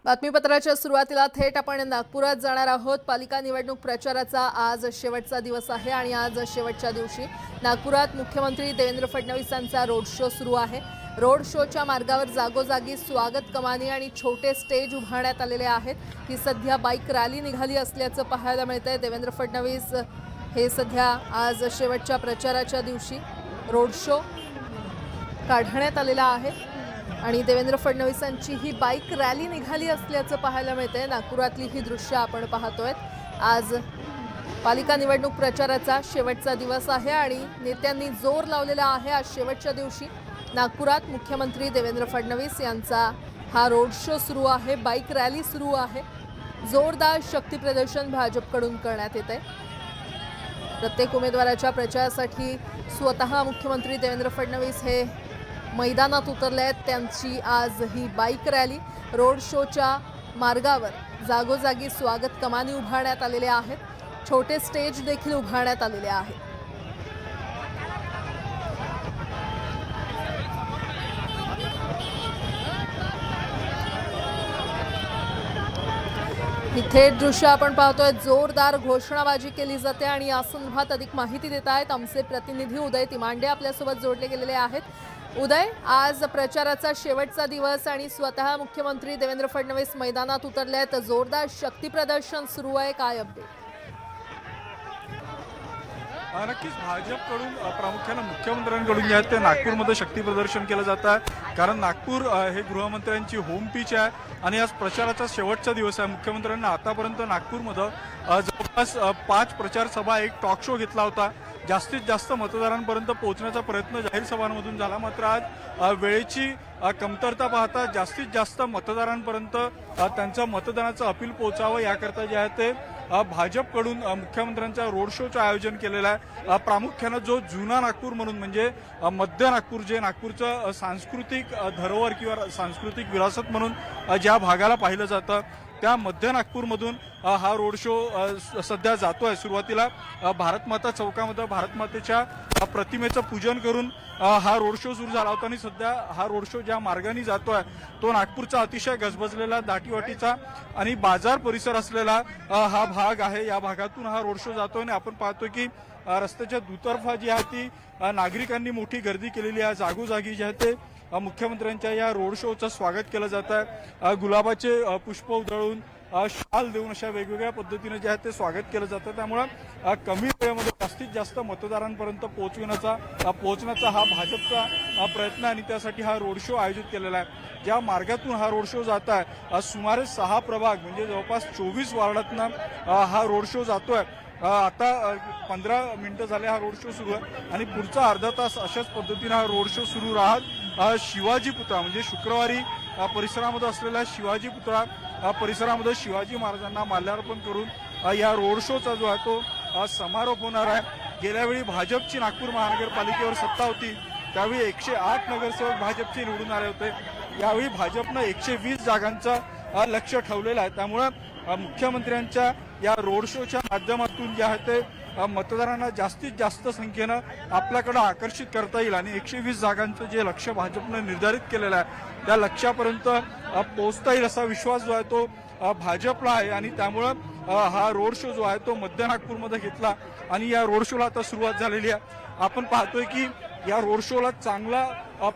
बातमीपत्राच्या सुरुवातीला थेट आपण नागपुरात जाणार आहोत। पालिका निवडणूक प्रचाराचा आज शेवटचा दिवस आहे आणि आज शेवटच्या दिवशी नागपुरात मुख्यमंत्री देवेंद्र फडणवीसांचा रोड शो सुरू आहे। रोड शोच्या मार्गावर जागोजागी स्वागत कमानी आणि छोटे स्टेज उभारण्यात आलेले आहेत। ही सध्या बाईक रॅली निघाली असल्याचं पाहायला मिळतंय। देवेंद्र फडणवीस हे सध्या आज शेवटच्या प्रचाराच्या दिवशी रोड शो काढण्यात आलेला आहे आणि देवेंद्र फडणवीसांची ही बाईक रॅली निघाली असल्याचं पाहायला मिळतंय। नागपुरातली ही दृश्य आपण पाहतोय। आज पालिका निवडणूक प्रचाराचा शेवटचा दिवस आहे आणि नेत्यांनी जोर लावलेला आहे। आज शेवटच्या दिवशी नागपुरात मुख्यमंत्री देवेंद्र फडणवीस यांचा हा रोड शो सुरू आहे, बाईक रॅली सुरू आहे। जोरदार शक्ती प्रदर्शन भाजपकडून करण्यात येतंय। प्रत्येक उमेदवाराच्या प्रचारासाठी स्वतः मुख्यमंत्री देवेंद्र फडणवीस हे मैदानात उतरले आहेत। त्यांची आज ही बाईक रॅली रोड शोच्या मार्गावर जागोजागी स्वागत कमानी उभारण्यात आलेले आहेत। छोटे स्टेज देखील उभारण्यात आलेले आहेत। इथे दृश्य आपण पाहतोय। जोरदार घोषणाबाजी केली जाते आणि या संदर्भात अधिक माहिती देत आहेत आमचे प्रतिनिधी उदय तिमांडे आपल्यासोबत जोडले गेलेले आहेत। उदय, आज प्रचाराचा शेवटचा दिवस आणि स्वतः मुख्यमंत्री देवेंद्र फडणवीस मैदानात उतरले आहेत। जोरदार शक्ती प्रदर्शन सुरू आहे, काय अपडेट? नक्कीच भाजपकडून प्रामुख्याने मुख्यमंत्र्यांकडून जे आहे ते नागपूरमध्ये शक्ती प्रदर्शन केलं जात आहे। कारण नागपूर हे गृहमंत्र्यांची होम पिच आहे आणि आज प्रचाराचा शेवटचा दिवस आहे। मुख्यमंत्र्यांना आतापर्यंत नागपूरमध्ये जवळपास 5 प्रचार सभा, एक टॉक शो घेतला होता। जास्तीत जास्त मतदारांपर्यंत पोहोचण्याचा प्रयत्न जाहीर सभांमधून झाला, मात्र आज वेळेची कमतरता पाहता जास्तीत जास्त मतदारांपर्यंत त्यांचं मतदानाचं अपील पोहोचावं याकरता जे आहे ते भाजपकडून मुख्यमंत्र्यांच्या रोड शोचं आयोजन केलेलं आहे। प्रामुख्यानं जो जुना नागपूर म्हणून म्हणजे मध्य नागपूर, जे नागपूरचं सांस्कृतिक धरोहर किंवा सांस्कृतिक विरासत म्हणून ज्या भागाला पाहिलं जातं त्या मध्य नागपूरमधून हा रोड शो सध्या जातोय। सुरुवातीला भारतमाता चौकामध्ये भारतमातेच्या प्रतिमेचं पूजन करून हा रोड शो सुरू झाला होता आणि सध्या हा रोड शो ज्या मार्गाने जातोय तो नागपूरचा अतिशय गजबजलेला दाटीवाटीचा आणि बाजार परिसर असलेला हा भाग आहे। या भागातून हा रोड शो जातोय आणि आपण पाहतोय की रस्त्याच्या दुतर्फा जी आहे ती नागरिकांनी मोठी गर्दी केलेली आहे। जागोजागी जे आहे ते मुख्यमंत्र्यांच्या या रोड शोचं स्वागत केलं जात आहे। गुलाबाचे पुष्प उधळून शाल देऊन अशा वेगवेगळ्या पद्धतीने जे आहे ते स्वागत केलं जातं। त्यामुळे कमी वेळेमध्ये जास्तीत जास्त मतदारांपर्यंत पोहोचण्याचा हा भाजपचा प्रयत्न आणि त्यासाठी हा रोड शो आयोजित केलेला आहे। ज्या मार्गातून हा रोड शो जात आहे सुमारे 6 प्रभाग म्हणजे जवळपास 24 वार्डातनं हा रोड शो जातोय। आता 15 मिनिटं झाले हा रोड शो सुरू आहे आणि पुढचा अर्धा तास अशाच पद्धतीने हा रोड शो सुरू राहत शिवाजी पुतळा म्हणजे शुक्रवारी परिसरामध्ये असलेल्या शिवाजी पुतळा परिसरामध्ये शिवाजी महाराजांना माल्यार्पण करून या रोड शोचा जो आहे तो समारोप होणार आहे। गेल्या वेळी भाजपची नागपूर महानगरपालिकेवर सत्ता होती, त्यावेळी 108 नगरसेवक भाजपचे निवडून आले होते। यावेळी भाजपनं 120 जागांचा लक्ष्य ठेवलेलं आहे। त्यामुळे मुख्यमंत्र्यांच्या या रोड शोच्या माध्यमातून जे आहे ते मतदारांना जास्तीत जास्त संख्येनं आपल्याकडे आकर्षित करता येईल आणि 120 जागांचं जे लक्ष्य भाजपनं निर्धारित केलेलं आहे त्या लक्ष्यापर्यंत पोहोचता येईल असा विश्वास जो आहे तो भाजपला आहे आणि त्यामुळं हा रोड शो जो आहे तो मध्य नागपूरमध्ये घेतला आणि या रोड शोला आता सुरुवात झालेली आहे। आपण पाहतोय की या रोड शोला चांगला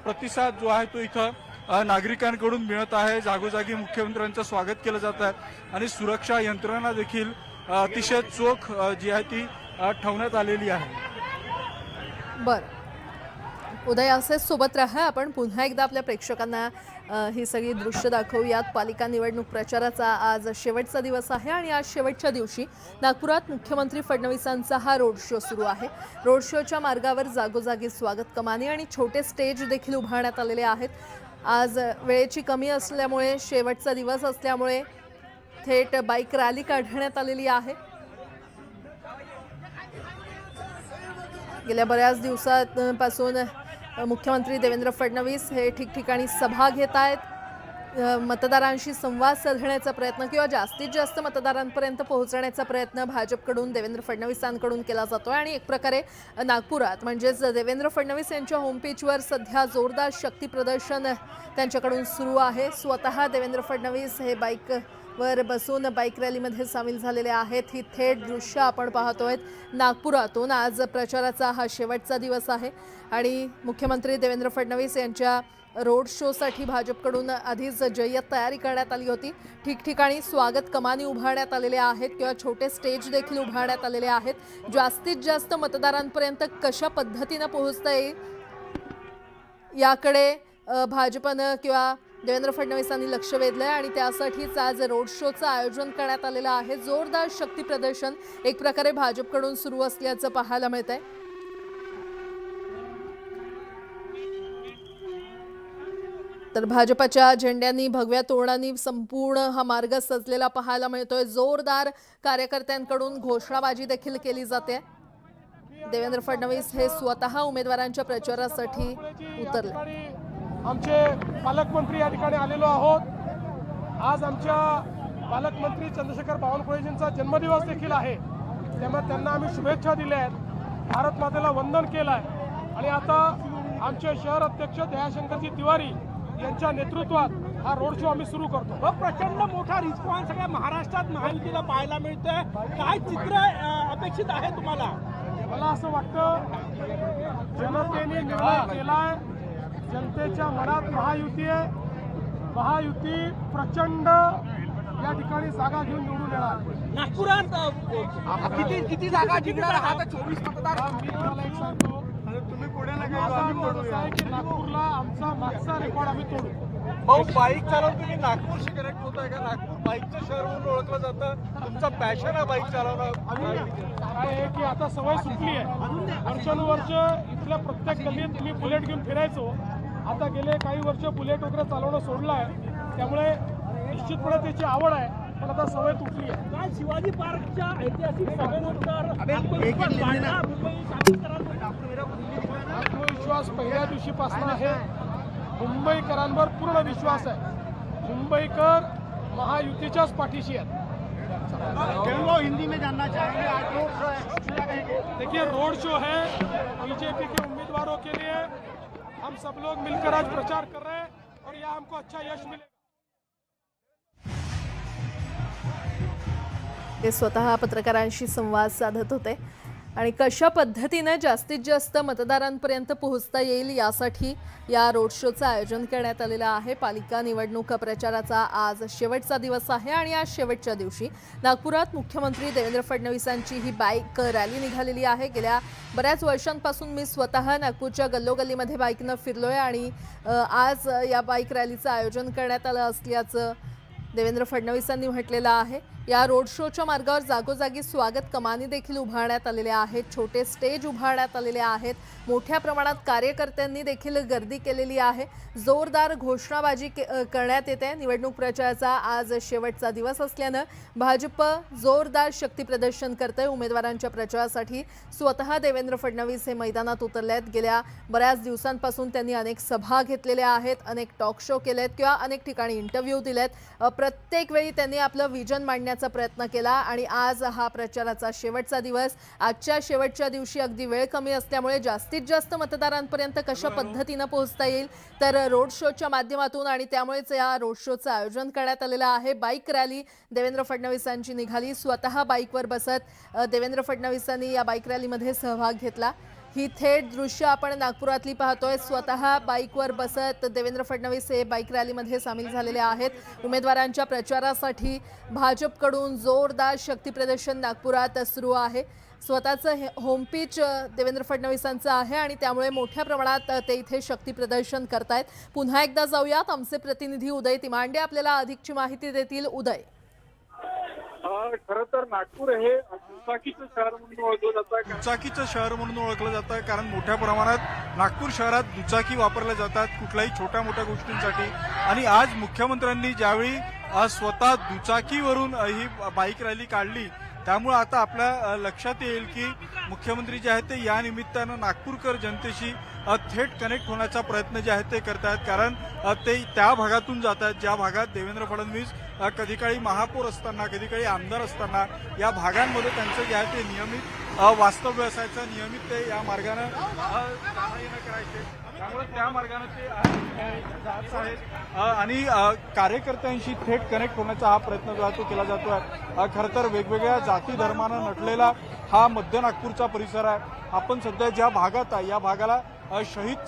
प्रतिसाद जो आहे तो इथं नागरिकांकडून मिळत आहे। जागोजागी मुख्यमंत्र्यांचं स्वागत केलं जात आहे आणि सुरक्षा यंत्रणा देखील अतिशय चोख जी आहे ती ठेवण्यात आलेली आहे। बरं उदय, असेच सोबत राहा। आपण पुन्हा एकदा आपल्या प्रेक्षकांना ही सगळी दृश्य दाखवूयात। पालिका निवडणूक प्रचाराचा आज शेवटचा दिवस आहे आणि आज शेवटच्या दिवशी नागपुरात मुख्यमंत्री फडणवीसांचा हा रोड शो सुरू आहे। रोड शोच्या मार्गावर जागोजागी स्वागत कमानी आणि छोटे स्टेज देखील उभारण्यात आलेले आहेत। आज वेळेची कमी असल्यामुळे, शेवटचा दिवस असल्यामुळे थेट बाईक रॅली काढण्यात आलेली आहे। गेल्या बऱ्याच दिवसांपासून मुख्यमंत्री देवेंद्र फडणवीस हे ठिकठिकाणी सभा घेत आहेत। मतदारांशी संवाद साधण्याचा प्रयत्न किंवा जास्तीत जास्त मतदारांपर्यंत पोहोचण्याचा प्रयत्न भाजपकडून देवेंद्र फडणवीसांकडून केला जातोय आणि एक प्रकारे नागपुरात म्हणजेच देवेंद्र फडणवीस यांच्या होम पेजवर सध्या जोरदार शक्ती प्रदर्शन त्यांच्याकडून सुरू आहे। स्वतः देवेंद्र फडणवीस हे बाईकवर बसून बाईक रॅलीमध्ये सामील झालेले आहेत। ही थेट दृश्य आपण पाहतोय नागपुरातून। आज प्रचाराचा हा शेवटचा दिवस आहे आणि मुख्यमंत्री देवेंद्र फडणवीस यांच्या रोड शोसाठी भाजपकडून आधीच जय्यत तयारी करण्यात आली होती। ठिकठिकाणी स्वागत कमानी उभारण्यात आलेल्या आहेत किंवा छोटे स्टेज देखील उभारण्यात आलेले आहेत। जास्तीत जास्त मतदारांपर्यंत कशा पद्धतीने पोहोचता येईल याकडे भाजपनं किंवा देवेंद्र फडणवीसांनी लक्ष वेधलंय आणि त्यासाठीच आज रोड शोचं आयोजन करण्यात आलेलं आहे। जोरदार शक्ती प्रदर्शन एक प्रकारे भाजपकडून सुरू असल्याचं पाहायला मिळतंय। तर भाजपच्या झेंड्यांनी भगव्या तोरणांनी संपूर्ण हा मार्ग सजलेला पाहायला मिळतोय। जोरदार कार्यकर्त्यांकडून घोषणाबाजी देखील केली जाते। देवेंद्र फडणवीस हे स्वतः उमेदवारांच्या प्रचारासाठी उतरले। आमचे पालकमंत्री या ठिकाणी आलेलो आहोत। आज आमच्या पालकमंत्री चंद्रशेखर बावनकुळेजींचा जन्मदिवस देखील आहे, त्यामुळे त्यांना आम्ही शुभेच्छा दिल्या आहेत, भारत मातेला वंदन केलं आहे आणि आता आमचे शहर अध्यक्ष दयाशंकरजी तिवारी यांच्या नेतृत्वात हा रोड शो आम्ही सुरू करतो। प्रचंड मोठा रिस्पॉन्स सगळ्या महाराष्ट्रात महायुतीला पाहायला मिळतोय, काय चित्र अपेक्षित आहे तुम्हाला? मला असं वाटतं जनतेने निर्णय केलाय, जनतेच्या मनात महायुती आहे, महायुती प्रचंड या ठिकाणी जागा घेऊन निवडून येणार। नागपुरात किती जागा जिंकणार आहात? 24 मतदार। मी तुम्हाला एक सांगतो, तुम्ही पुण्याला आहे की नागपूरला आमचा मागचा रेकॉर्ड आम्ही तोडू। भाऊ, बाईक चालवून तुम्ही नागपूरशी कनेक्ट होताय का? नागपूर बाईकचं शहर म्हणून ओळखलं जातं, तुमचा पॅशन आहे बाईक चालवणं। काय आहे की आता सवय सुटली आहे, वर्षानुवर्ष इथल्या प्रत्येक गल्लीत मी बुलेट घेऊन फिरायचो, आता गेले काही वर्ष बुलेट वगैरे चालवणं सोडलं आहे, त्यामुळे निश्चितपणे त्याची आवड आहे, पण आता सवय तुटली आहे। काय शिवाजी पार्कच्या ऐतिहासिक सभेनंतर आत्मविश्वास पहिल्या दिवशीपासून आहे, मुंबईकरांवर पूर्ण विश्वास आहे, मुंबईकर महायुतीच्याच पाठीशी आहेत। हिंदी में जानना चाहेंगे, आज रोड शो है। देखिए, रोड शो है बीजेपी के उम्मीदवारों के लिए, हम सब लोग मिलकर आज प्रचार कर रहे हैं और यह हमको अच्छा यश मिलेगा। ते स्वतः पत्रकारांशी संवाद साधत होते आणि कशा पद्धतीने जास्तीत जास्त मतदारांपर्यंत पोहोचता येईल यासाठी या रोड शोचं आयोजन करण्यात आलेलं आहे। पालिका निवडणूक प्रचाराचा आज शेवटचा दिवस आहे आणि आज शेवटच्या दिवशी नागपुरात मुख्यमंत्री देवेंद्र फडणवीसांची ही बाईक रॅली निघालेली आहे। गेल्या बऱ्याच वर्षांपासून मी स्वतः नागपूरच्या गल्लोगल्लीमध्ये बाईकनं फिरलोय आणि आज या बाईक रॅलीचं आयोजन करण्यात आलं असल्याचं देवेंद्र फडणवीसांनी म्हटलेलं आहे। या रोड शोच्या मार्गावर जागोजागी स्वागत कमानी देखील उभारण्यात आलेल्या आहेत, छोटे स्टेज उभारण्यात आलेले आहेत, मोठ्या प्रमाणात कार्यकर्त्यांनी देखील गर्दी केलेली आहे। जोरदार घोषणाबाजी करण्यात येते। निवडणूक प्रचाराचा आज शेवटचा दिवस असल्यानं भाजप जोरदार शक्ती प्रदर्शन करते। उमेदवारांच्या प्रचारासाठी स्वतः देवेंद्र फडणवीस हे मैदानात उतरले आहेत। गेल्या बऱ्याच दिवसांपासून त्यांनी अनेक सभा घेतलेल्या आहेत, अनेक टॉक शो केलेत किंवा अनेक ठिकाणी इंटरव्ह्यू दिलेत। प्रत्येक वेळी त्यांनी आपलं विजन मांडण्याचा प्रयत्न केला आणि आज हा प्रचाराचा शेवटचा दिवस। आजच्या शेवटच्या दिवशी अगदी वेळ कमी असल्यामुळे जास्तीत जास्त मतदारांपर्यंत कशा पद्धतीने पोहोचता येईल तर रोड शोच्या माध्यमातून, आणि त्यामुळेच या रोड शोचं आयोजन करण्यात आलेलं आहे। बाईक रॅली देवेंद्र फडणवीसांची निघाली, स्वतः बाईकवर बसत देवेंद्र फडणवीसांनी या बाईक रॅलीमध्ये सहभाग घेतला। ही थेट दृश्य आपण नागपुरातली पाहतोय। स्वतः बाईकवर बसत देवेंद्र फडणवीस हे बाईक रॅलीमध्ये सामील झालेले आहेत। उमेदवारांच्या प्रचारासाठी भाजपकडून जोरदार शक्ती प्रदर्शन नागपुरात सुरू आहे। स्वतःचं होम पिच देवेंद्र फडणवीसांचं आहे आणि त्यामुळे मोठ्या प्रमाणात ते इथे शक्ती प्रदर्शन करतायत। पुन्हा एकदा जाऊयात, आमचे प्रतिनिधी उदय तिमांडे आपल्याला अधिकची माहिती देतील। उदय, खरं तर नागपूर हे दुचाकीचं शहर म्हणून ओळखलं जातं। दुचाकीचं शहर म्हणून ओळखलं जातं कारण मोठ्या प्रमाणात नागपूर शहरात दुचाकी वापरल्या जातात कुठल्याही छोट्या मोठ्या गोष्टींसाठी। आणि आज मुख्यमंत्र्यांनी ज्यावेळी आज स्वतः दुचाकीवरून ही बाईक रॅली काढली, त्यामुळे आता आपल्या लक्षात येईल की मुख्यमंत्री जे आहेत ते या निमित्तानं नागपूरकर जनतेशी थेट कनेक्ट होण्याचा प्रयत्न जे आहे ते करतायत, कारण ते त्या भागातून जात आहेत ज्या भागात देवेंद्र फडणवीस कधी काळी महापौर असताना, कधी काळी आमदार असताना या भागांमध्ये त्यांचं जे आहे ते नियमित वास्तव्य असायचं, नियमित ते या मार्गानं जाणं येणं करायचे, त्यामुळे त्या मार्गाने ते जात आहेत आणि कार्यकर्त्यांशी थेट कनेक्ट होण्याचा हा प्रयत्न जो आहे तो केला जातो आहे. खरं तर वेगवेगळ्या जाती धर्मानं नटलेला हा मध्य नागपूरचा परिसर आहे. आपण सध्या ज्या भागात आहे या भागाला शहीद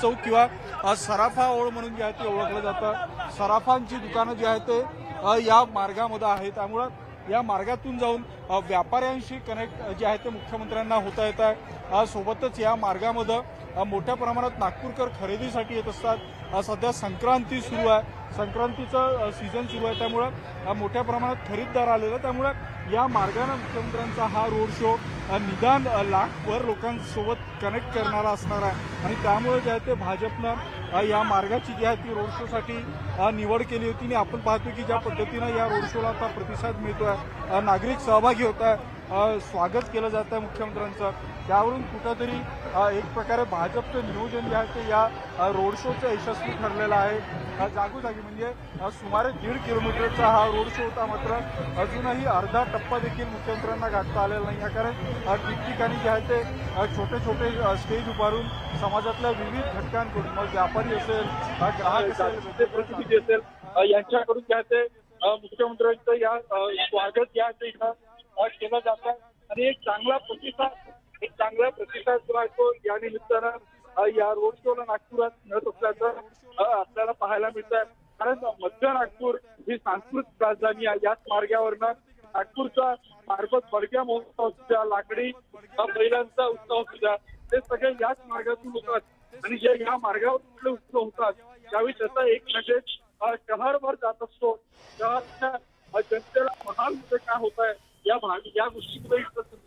चौक किंवा सराफा ओळ म्हणून जे आहे ते ओळखलं जातं. सराफांची दुकानं जी आहेत ते या मार्गामध्ये आहेत, त्यामुळं या मार्गातून जाऊन व्यापाऱ्यांशी कनेक्ट जे आहे ते मुख्यमंत्र्यांना होता येत आहे. सोबतच या मार्गामध्ये मोठ्या प्रमाणात नागपूरकर खरेदीसाठी येत असतात. सध्या संक्रांती सुरू आहे, संक्रांतीचं सीझन सुरू आहे, त्यामुळं मोठ्या प्रमाणात खरीददार आलेला, त्यामुळं या मार्गाने मुख्यमंत्र्यांचा हा रोड शो निदान लाखभर लोकांसोबत कनेक्ट करणारा असणार आहे. आणि त्यामुळे जे आहे ते भाजपनं या मार्गाची जी आहे ती रोड शोसाठी निवड केली होती. आणि आपण पाहतो की ज्या पद्धतीनं या रोड शोला आता प्रतिसाद मिळतोय, नागरिक सहभागी होत आहे, स्वागत केलं जात आहे मुख्यमंत्र्यांचं, त्यावरून कुठंतरी एक प्रकारे भाजपचं नियोजन जे आहे ते या रोड शोचं यशस्वी ठरलेलं आहे. जागोजागी म्हणजे सुमारे 1.5 किलोमीटरचा हा रोड शो होता, मात्र अजूनही अर्धा टप्पा देखील मुख्यमंत्र्यांना गाठता आलेला नाही, कारण ठिकठिकाणी जे आहे ते छोटे छोटे स्टेज उभारून समाजातल्या विविध घटकांकडून, मग व्यापारी असेल, ग्राहक असेल, प्रतिनिधी असेल, यांच्याकडून जे आहे ते मुख्यमंत्र्यांचं या स्वागत या इथं केलं जात आहे. आणि एक चांगला प्रतिसाद जो आहे तो या निमित्तानं या रोड शोला नागपुरात मिळत असल्याचं आपल्याला पाहायला मिळत आहे. कारण मध्य नागपूर ही सांस्कृतिक राजधानी आहे. याच मार्गावरनं नागपूरचा मार्फत बडग्या महोत्सव सुद्धा, लाकडी बैलांचा उत्सव सुद्धा, ते सगळे याच मार्गातून होतात. आणि जे या मार्गावर कुठले उत्सव होतात त्यावेळी त्याचा एक मेसेज शहरभर जात असतो. शहराच्या जनतेला महालमध्ये काय होत आहे या गोष्टीमध्ये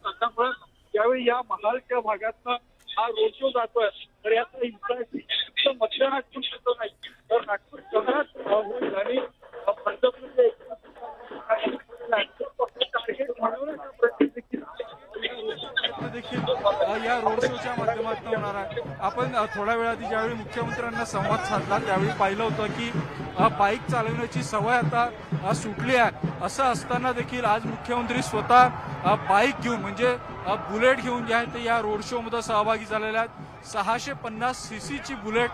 त्यामुळे त्यावेळी या महालच्या भागातनं हा रोड शो जातोय, तर याचा इम्पॅक्ट मध्य नागपूर सुद्धा नाही तर नागपूर शहरात होईल. आणि भाजपमध्ये देखील या रोड शोच्या माध्यमातून होणार आहे. आपण थोड्या वेळाआधी ज्यावेळी मुख्यमंत्र्यांना संवाद साधला त्यावेळी पाहिलं होतं की बाईक चालवण्याची सवय आता सुटली आहे. असं असताना देखील आज मुख्यमंत्री स्वतः बाईक घेऊन म्हणजे बुलेट घेऊन जे आहे ते या रोड शो मध्ये सहभागी झालेले आहेत. 650 सीसीची बुलेट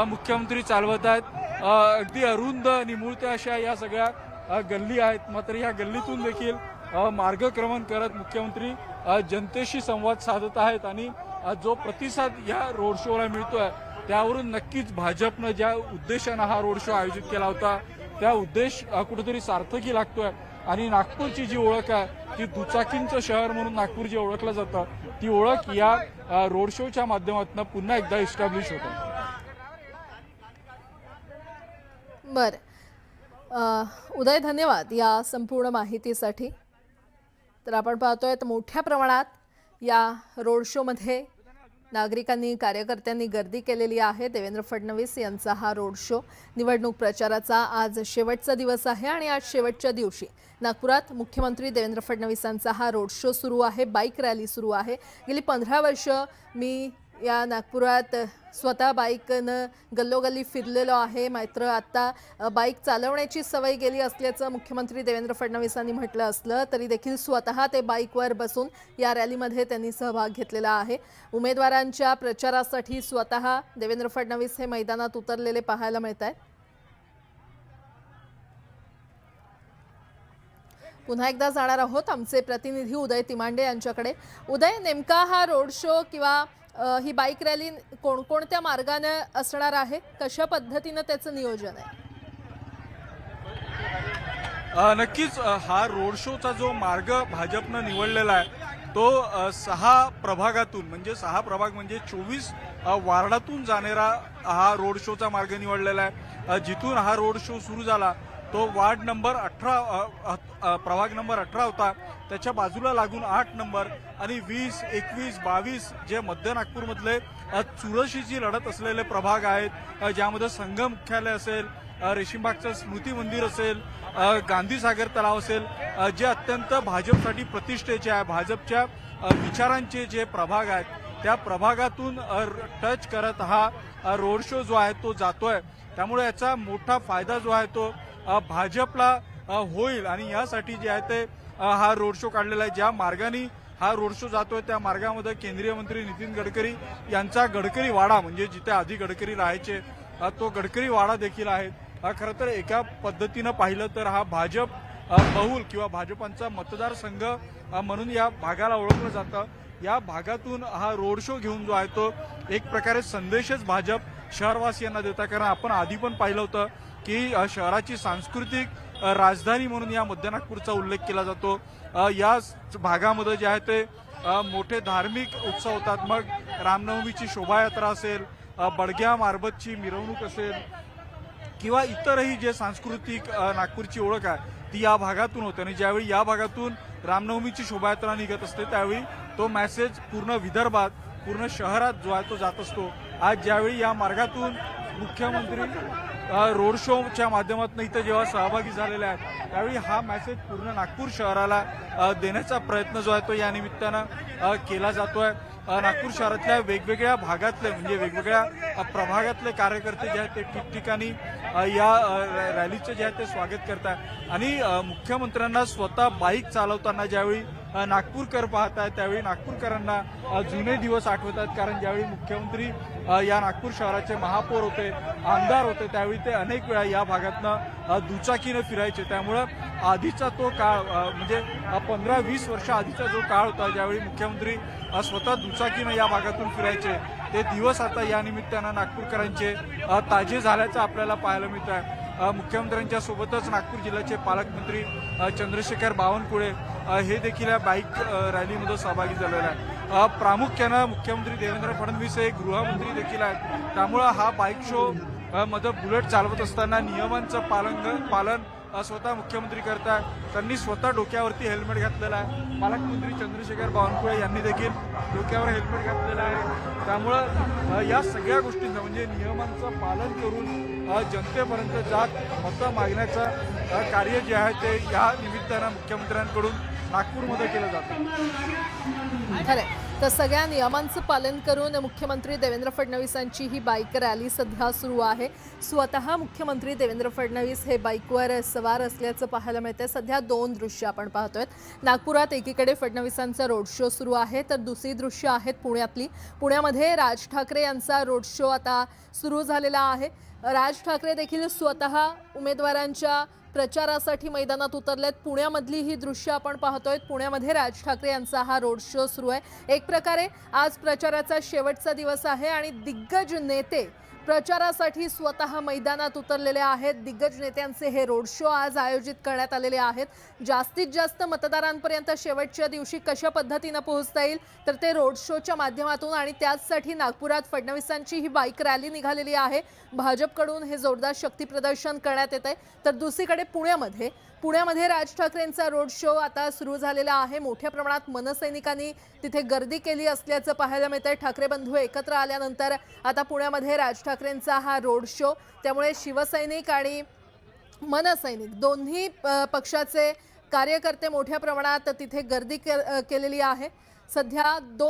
मुख्यमंत्री चालवत आहेत. अगदी अरुंद निमुळत्या अशा या सगळ्या गल्ली आहेत, मात्र या गल्लीतून देखील मार्गक्रमण करत मुख्यमंत्री जनतेशी संवाद साधत आहेत. आणि जो प्रतिसाद या रोड शोला मिळतोय त्यावरून नक्कीच भाजपनं ज्या उद्देशानं हा रोड शो आयोजित केला होता त्या उद्देश कुठेतरी सार्थकी लागतोय. आणि नागपूरची जी ओळख आहे ती दुचाकींचं शहर म्हणून नागपूर जे ओळखलं जातं ती ओळख या रोड शोच्या माध्यमातून पुन्हा एकदा इस्टॅब्लिश होतं. बरं, उदय, धन्यवाद या संपूर्ण माहितीसाठी. तर आपण पाहतोय तर मोठ्या प्रमाणात या रोड शोमध्ये नागरिकांनी, कार्यकर्त्यांनी गर्दी केलेली आहे. देवेंद्र फडणवीस यांचा हा रोड शो निवडणूक प्रचाराचा आज शेवटचा दिवस आहे आणि आज शेवटच्या दिवशी नागपुरात मुख्यमंत्री देवेंद्र फडणवीसांचा हा रोड शो सुरू आहे, बाईक रॅली सुरू आहे. गेली 15 वर्ष मी या नागपुरात स्वतः बाईकनं गल्लोगल्ली फिरलेलो आहे, मात्र आता बाईक चालवण्याची सवय गेली असल्याचं मुख्यमंत्री देवेंद्र फडणवीसांनी म्हटलं असलं तरी देखील स्वतः ते बाईकवर बसून या रॅलीमध्ये त्यांनी सहभाग घेतलेला आहे. उमेदवारांच्या प्रचारासाठी स्वतः देवेंद्र फडणवीस हे मैदानात उतरलेले पाहायला मिळत आहेत. पुन्हा एकदा जाणार आहोत आमचे प्रतिनिधी उदय तिमांडे यांच्याकडे. उदय, नेमका हा रोड शो किंवा ही बाईक रॅली कोणकोणत्या मार्गाने असणार आहे, कशा पद्धतीने त्याचं नियोजन आहे? नक्कीच हा रोड शोचा जो मार्ग भाजपनं निवडलेला आहे तो 6 प्रभागातून म्हणजे 6 प्रभाग म्हणजे 24 वार्डातून जाणारा हा रोड शोचा मार्ग निवडलेला आहे. जिथून हा रोड शो सुरू झाला तो वार्ड नंबर 18 प्रभाग नंबर 18 होता, त्याच्या बाजूला लागून 8 नंबर आणि 20, 21, 22 जे मध्य नागपूरमधले चुरशीची लढत असलेले प्रभाग आहेत, ज्यामध्ये संघ मुख्यालय असेल, रेशीमबागचं स्मृती मंदिर असेल, गांधी सागर तलाव असेल, जे अत्यंत भाजपसाठी प्रतिष्ठेचे आहे, भाजपच्या विचारांचे जे प्रभाग आहेत त्या प्रभागातून टच करत हा रोड शो जो आहे तो जातोय। त्यामुळे याचा मोठा फायदा जो आहे तो भाजपला होईल आणि यासाठी जे आहे ते हा रोड शो काढलेला आहे। ज्या मार्गाने हा रोड शो जातोय त्या मार्गामध्ये केंद्रीय मंत्री नितीन गडकरी यांचा गडकरी वाडा म्हणजे जिथे आधी गडकरी राहायचे तो गडकरी वाडा देखील आहे। खरं तर एका पद्धतीनं पाहिलं तर हा भाजप बहुल किंवा भाजपांचा मतदारसंघ म्हणून या भागाला ओळखलं जातं। या भागातून हा रोड शो घेऊन जो आहे तो एक प्रकारे संदेशच भाजप शहरवासियांना देतात। कारण आपण आधी पण पाहिलं होतं की शहराची सांस्कृतिक राजधानी म्हणून या मध्य नागपूरचा उल्लेख केला जातो। या भागामध्ये जे आहे ते मोठे धार्मिक उत्सव होतात। मग रामनवमीची शोभायात्रा असेल, बडग्या मारबतची मिरवणूक असेल किंवा इतरही जे सांस्कृतिक नागपूरची ओळख आहे ती या भागातून होते। आणि ज्यावेळी या भागातून रामनवमीची शोभायात्रा निघत असते त्यावेळी तो मेसेज पूर्ण विदर्भात पूर्ण शहरात जो आहे तो जात असतो। आज ज्यावेळी या मार्गातून मुख्यमंत्री रोड शोच्या माध्यमातून इथं जेव्हा सहभागी झालेले आहेत त्यावेळी हा मेसेज पूर्ण नागपूर शहराला देण्याचा प्रयत्न जो आहे तो या निमित्तानं केला जातोय। नागपूर शहरातल्या वेगवेगळ्या भागातले म्हणजे वेगवेगळ्या प्रभागातले कार्यकर्ते जे आहेत ते ठिकठिकाणी या रॅलीचं जे आहे ते स्वागत करतात। आणि मुख्यमंत्र्यांना स्वतः बाईक चालवताना ज्यावेळी नागपूरकर पाहत आहेत त्यावेळी नागपूरकरांना जुने दिवस आठवतात। कारण ज्यावेळी मुख्यमंत्री या नागपूर शहराचे महापौर होते, आमदार होते त्यावेळी ते अनेक वेळा या भागातनं दुचाकीनं फिरायचे। त्यामुळं आधीचा तो काळ म्हणजे 15-20 वर्ष आधीचा जो काळ होता ज्यावेळी मुख्यमंत्री स्वतः दुचाकीनं या भागातून फिरायचे ते दिवस आता या निमित्तानं नागपूरकरांचे ताजे झाल्याचं आपल्याला पाहायला मिळत आहे। मुख्यमंत्र्यांच्या सोबतच नागपूर जिल्ह्याचे पालकमंत्री चंद्रशेखर बावनकुळे हे देखील या बाईक रॅलीमध्ये सहभागी झालेले आहेत। प्रामुख्यानं मुख्यमंत्री देवेंद्र फडणवीस हे गृहमंत्री देखील आहेत। त्यामुळं हा बाईक शो मध्ये बुलेट चालवत असताना नियमांचं पालन स्वतः मुख्यमंत्री करतात। त्यांनी स्वतः डोक्यावरती हेल्मेट घातलेलं आहे। पालकमंत्री चंद्रशेखर बावनकुळे यांनी देखील डोक्यावर हेल्मेट घातलेलं आहे। त्यामुळं या सगळ्या गोष्टींचं म्हणजे नियमांचं पालन करून जनतेपर्यंत जात मतं मागण्याचं कार्य जे आहे ते या निमित्तानं मुख्यमंत्र्यांकडून नागपूरमध्ये केलं जातं। खरंय तर सगळ्या नियमांचं पालन करून मुख्यमंत्री देवेंद्र फडणवीसांची ही बाईक रॅली सध्या सुरू आहे। स्वतः मुख्यमंत्री देवेंद्र फडणवीस हे बाईकवर सवार असल्याचं पाहायला मिळतंय। सध्या दोन दृश्य आपण पाहतोय। नागपुरात एकीकडे फडणवीसांचा रोड शो सुरू आहे तर दुसरी दृश्य आहेत पुण्यातली। पुण्यामध्ये राज ठाकरे यांचा रोड शो आता सुरू झालेला आहे। राज ठाकरे देखील स्वतः उमेदवारांच्या प्रचारासाठी मैदानात उतरलेत। पुण्यामधली ही दृश्य आपण पाहतोय। पुण्यामध्ये राज ठाकरे यांचा हा रोड शो सुरू आहे। एक प्रकारे आज प्रचाराचा शेवटचा दिवस आहे आणि दिग्गज नेते प्रचारासाठी स्वतः मैदानात उतरलेले आहेत। दिग्गज नेत्यांचे हे रोड शो आज आयोजित करण्यात आलेले आहेत। जास्तीत जास्त मतदारांपर्यंत शेवटच्या दिवशी कशा पद्धतीने पोहोचता येईल तर ते रोड शोच्या माध्यमातून आणि त्याचसाठी नागपुरात फडणवीसांची ही बाईक रॅली निघालेली आहे। भाजपकडून हे जोरदार शक्ती प्रदर्शन करण्यात येत आहे। तर दुसरीकडे पुण्यामध्ये राज ठाकरेंचा रोड शो आता सुरू झालेला आहे। मोठ्या प्रमाणात मनसैनिकांनी तिथे गर्दी केली असल्याचं पाहायला मिळतंय। ठाकरे बंधू एकत्र आल्यानंतर आता पुण्यामध्ये राज ठाकरेंचा हा रोड शो, त्यामुळे शिवसैनिक आणि मनसैनिक दोन्ही पक्षाचे कार्यकर्ते मोठ्या प्रमाणात तिथे गर्दी केलेली आहे। सध्या दोन